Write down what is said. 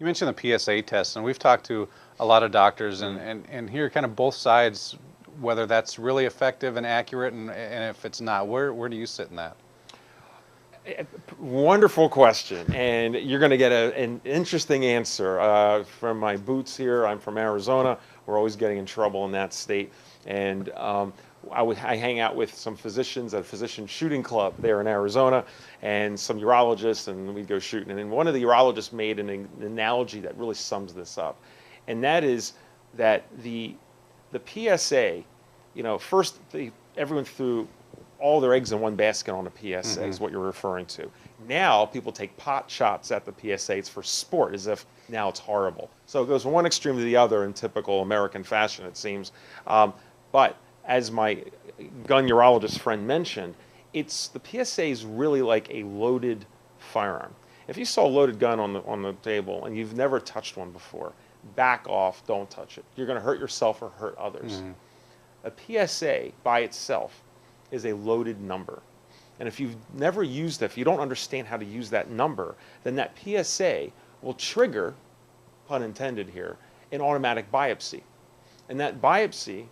You mentioned the PSA test, and we've talked to a lot of doctors and hear kind of both sides, whether that's really effective and accurate, and if it's not, where do you sit in that? Wonderful question, and you're going to get an interesting answer from my boots here. I'm from Arizona. We're always getting in trouble in that state, and I hang out with some physicians at a physician shooting club there in Arizona, and some urologists, and we go shooting. And one of the urologists made an analogy that really sums this up, and that is that the PSA, first everyone threw all their eggs in one basket on a PSA is what you're referring to. Now people take pot shots at the PSA. It's for sport, as if now it's horrible. So it goes from one extreme to the other in typical American fashion, it seems. But as my gun urologist friend mentioned, the PSA is really like a loaded firearm. If you saw a loaded gun on the table and you've never touched one before, back off, don't touch it. You're going to hurt yourself or hurt others. A PSA by itself is a loaded number. And if you've never used it, if you don't understand how to use that number, then that PSA will trigger, pun intended here, an automatic biopsy. And that biopsy